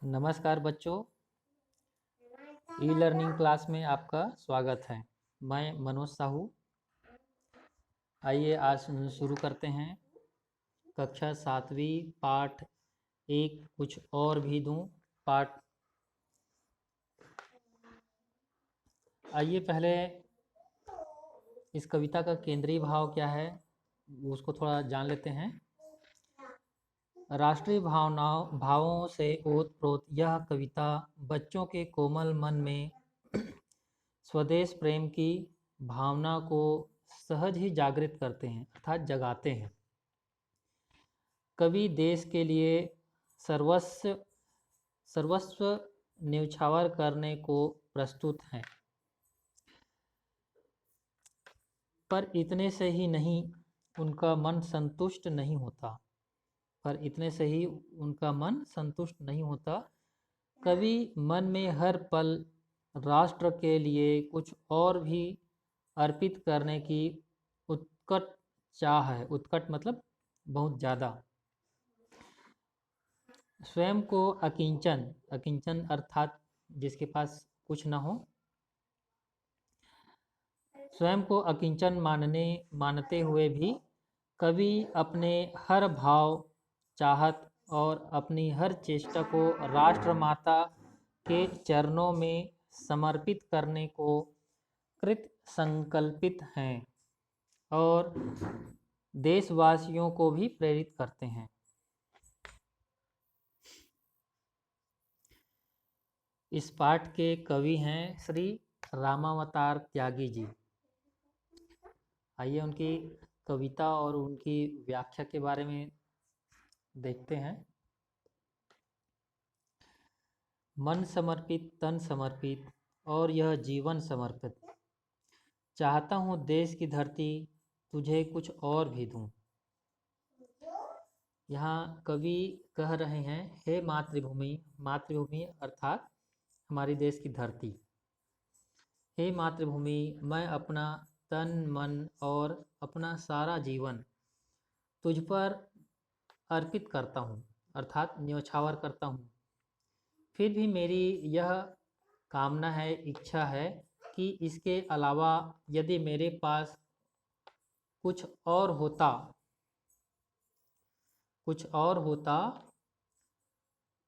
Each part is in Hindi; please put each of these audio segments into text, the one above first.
नमस्कार बच्चों, ई लर्निंग क्लास में आपका स्वागत है। मैं मनोज साहू। आइए आज शुरू करते हैं। कक्षा 7वीं पाठ 1 कुछ और भी दूं पाठ। आइए पहले इस कविता का केंद्रीय भाव क्या है उसको थोड़ा जान लेते हैं। राष्ट्रीय भावों से ओतप्रोत यह कविता बच्चों के कोमल मन में स्वदेश प्रेम की भावना को सहज ही जागृत करते हैं अर्थात जगाते हैं। कवि देश के लिए सर्वस्व सर्वस्व न्यौछावर करने को प्रस्तुत हैं, पर इतने से ही नहीं उनका मन संतुष्ट नहीं होता। कवि मन में हर पल राष्ट्र के लिए कुछ और भी अर्पित करने की उत्कट चाह है। उत्कट मतलब बहुत ज़्यादा। स्वयं को अकिंचन, अकिंचन अर्थात जिसके पास कुछ न हो, स्वयं को अकिंचन मानते हुए भी कवि अपने हर भाव, चाहत और अपनी हर चेष्टा को राष्ट्रमाता के चरणों में समर्पित करने को कृत संकल्पित हैं और देशवासियों को भी प्रेरित करते हैं। इस पाठ के कवि हैं श्री रामावतार त्यागी जी। आइए उनकी कविता और उनकी व्याख्या के बारे में देखते हैं। मन समर्पित, तन समर्पित और यह जीवन समर्पित, चाहता हूँ देश की धरती तुझे कुछ और भी दूँ। यहाँ कवि कह रहे हैं, हे मातृभूमि, मातृभूमि अर्थात हमारी देश की धरती, हे मातृभूमि, मैं अपना तन मन और अपना सारा जीवन तुझ पर अर्पित करता हूँ अर्थात न्यौछावर करता हूँ। फिर भी मेरी यह कामना है, इच्छा है कि इसके अलावा यदि मेरे पास कुछ और होता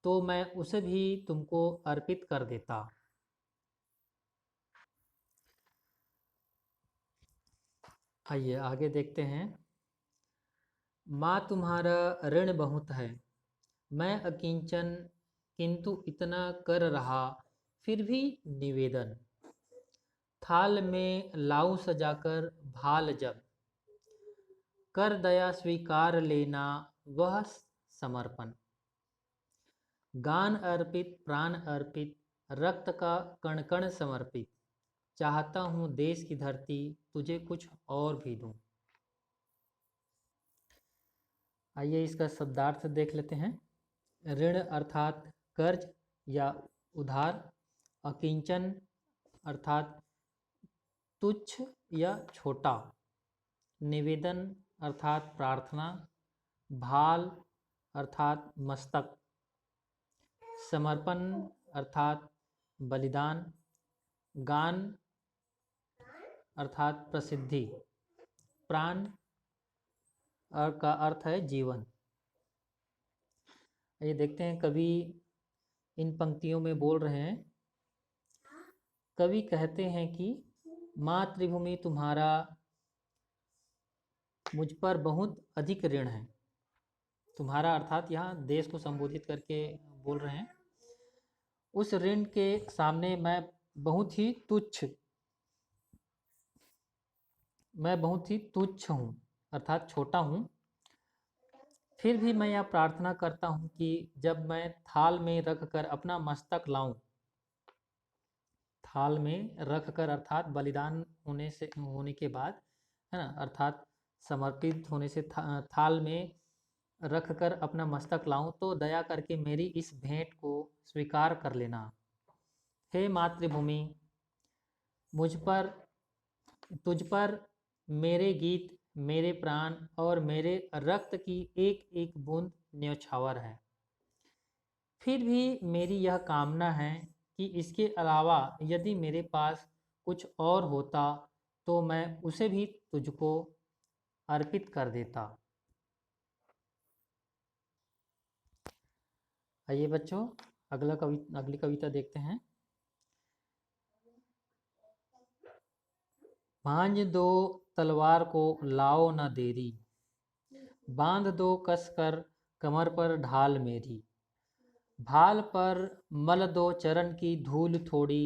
तो मैं उसे भी तुमको अर्पित कर देता। आइए आगे देखते हैं। माँ तुम्हारा ऋण बहुत है, मैं अकिंचन किंतु इतना कर रहा, फिर भी निवेदन। थाल में लाऊं सजाकर भाल जब, कर दया स्वीकार लेना वह समर्पण। गान अर्पित, प्राण अर्पित, रक्त का कण कण समर्पित, चाहता हूँ देश की धरती तुझे कुछ और भी दूँ। आइए इसका शब्दार्थ देख लेते हैं। ऋण अर्थात कर्ज या उधार, अकिंचन अर्थात तुच्छ या छोटा, निवेदन अर्थात प्रार्थना, भाल अर्थात मस्तक, समर्पण अर्थात बलिदान, गान अर्थात प्रसिद्धि, प्राण का अर्थ है जीवन। ये देखते हैं कवि इन पंक्तियों में बोल रहे हैं। कवि कहते हैं कि मातृभूमि तुम्हारा मुझ पर बहुत अधिक ऋण है। तुम्हारा अर्थात यहाँ देश को संबोधित करके बोल रहे हैं। उस ऋण के सामने मैं बहुत ही तुच्छ हूँ अर्थात छोटा हूँ। फिर भी मैं यह प्रार्थना करता हूँ कि जब मैं थाल में रख कर अपना मस्तक लाऊं, थाल में रख कर अर्थात बलिदान होने के बाद, है ना, अर्थात समर्पित होने से थाल में रख कर अपना मस्तक लाऊं तो दया करके मेरी इस भेंट को स्वीकार कर लेना। हे मातृभूमि, तुझ पर मेरे गीत, मेरे प्राण और मेरे रक्त की एक एक बूंद न्यौछावर है। फिर भी मेरी यह कामना है कि इसके अलावा यदि मेरे पास कुछ और होता तो मैं उसे भी तुझको अर्पित कर देता। आइए बच्चों, अगली कविता देखते हैं। भांज दो तलवार को लाओ न देरी, बांध दो कसकर कमर पर ढाल मेरी, भाल पर मल दो चरण की धूल थोड़ी,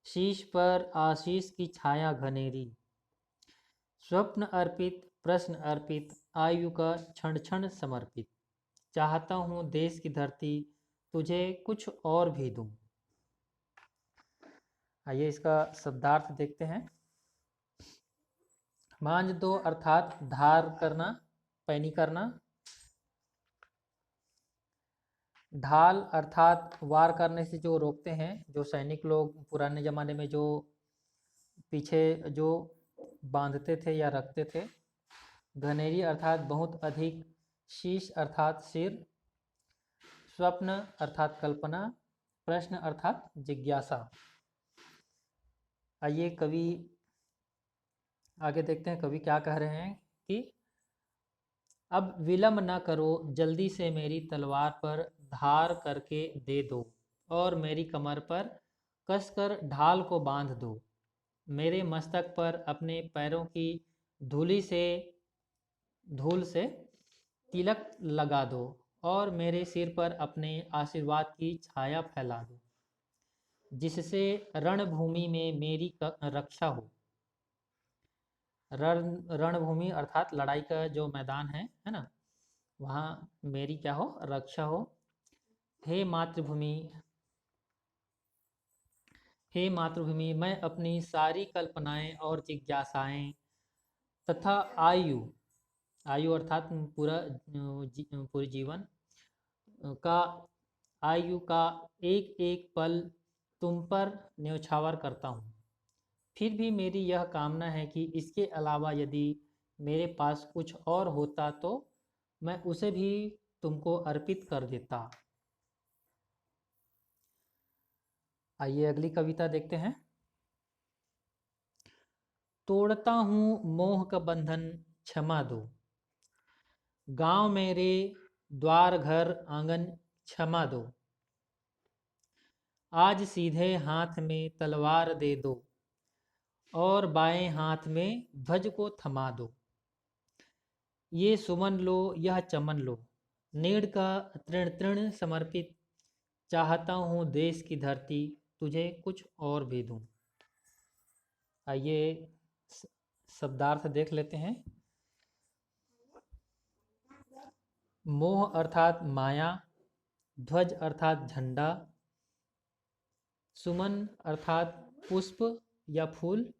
शीश पर आशीष की छाया घनेरी, स्वप्न अर्पित प्रश्न अर्पित आयु का क्षण क्षण समर्पित, चाहता हूँ देश की धरती तुझे कुछ और भी दूं। आइए इसका शब्दार्थ देखते हैं। मांझ दो अर्थात धार करना, पैनी करना। ढाल अर्थात वार करने से जो रोकते हैं, जो सैनिक लोग पुराने ज़माने में जो पीछे जो बांधते थे या रखते थे। घनेरी अर्थात बहुत अधिक, शीश अर्थात सिर, स्वप्न अर्थात कल्पना, प्रश्न अर्थात जिज्ञासा। आइए कवि आगे देखते हैं, कवि क्या कह रहे हैं कि अब विलम्ब न करो, जल्दी से मेरी तलवार पर धार करके दे दो और मेरी कमर पर कसकर ढाल को बांध दो। मेरे मस्तक पर अपने पैरों की धूल से तिलक लगा दो और मेरे सिर पर अपने आशीर्वाद की छाया फैला दो, जिससे रणभूमि में मेरी रक्षा हो। रणभूमि अर्थात लड़ाई का जो मैदान है ना, वहाँ मेरी क्या हो, रक्षा हो। हे मातृभूमि, हे मातृभूमि, मैं अपनी सारी कल्पनाएं और जिज्ञासाएं तथा आयु अर्थात पूरी जीवन का आयु का एक एक पल तुम पर न्यौछावर करता हूँ। फिर भी मेरी यह कामना है कि इसके अलावा यदि मेरे पास कुछ और होता तो मैं उसे भी तुमको अर्पित कर देता। आइए अगली कविता देखते हैं। तोड़ता हूँ मोह का बंधन क्षमा दो, गांव मेरे द्वार घर आंगन क्षमा दो, आज सीधे हाथ में तलवार दे दो और बाएं हाथ में ध्वज को थमा दो। ये सुमन लो, यह चमन लो, नीड़ का तृण तृण समर्पित, चाहता हूँ देश की धरती तुझे कुछ और भी दूं। आइए शब्दार्थ देख लेते हैं। मोह अर्थात माया, ध्वज अर्थात झंडा, सुमन अर्थात पुष्प या फूल,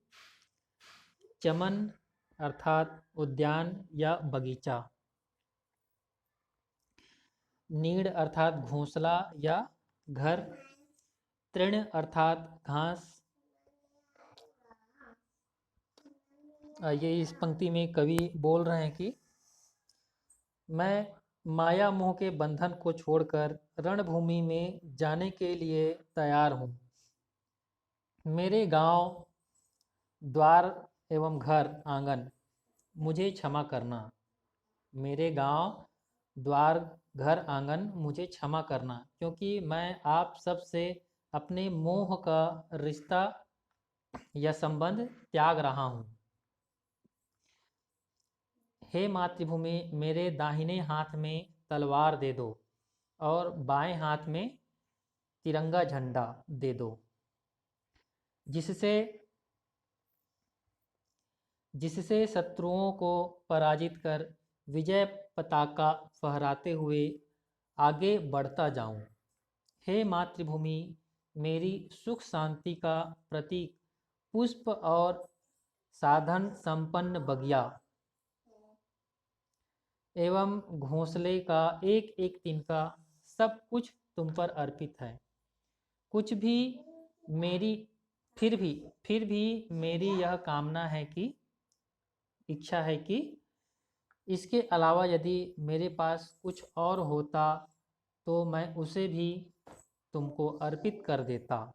चमन अर्थात उद्यान या बगीचा, नीड़ अर्थात घोंसला या घर, तृण अर्थात घास। ये इस पंक्ति में कवि बोल रहे हैं कि मैं माया मोह के बंधन को छोड़कर रणभूमि में जाने के लिए तैयार हूँ। मेरे गांव द्वार एवं घर आंगन मुझे क्षमा करना। मेरे गांव द्वार घर आंगन मुझे क्षमा करना, क्योंकि मैं आप सब से अपने मोह का रिश्ता या संबंध त्याग रहा हूँ। हे मातृभूमि, मेरे दाहिने हाथ में तलवार दे दो और बाएं हाथ में तिरंगा झंडा दे दो, जिससे शत्रुओं को पराजित कर विजय पताका फहराते हुए आगे बढ़ता जाऊं। हे मातृभूमि, मेरी सुख शांति का प्रतीक पुष्प और साधन संपन्न बगिया एवं घोंसले का एक एक तिनका सब कुछ तुम पर अर्पित है। कुछ भी मेरी फिर भी मेरी यह कामना है कि इच्छा है कि इसके अलावा यदि मेरे पास कुछ और होता तो मैं उसे भी तुमको अर्पित कर देता।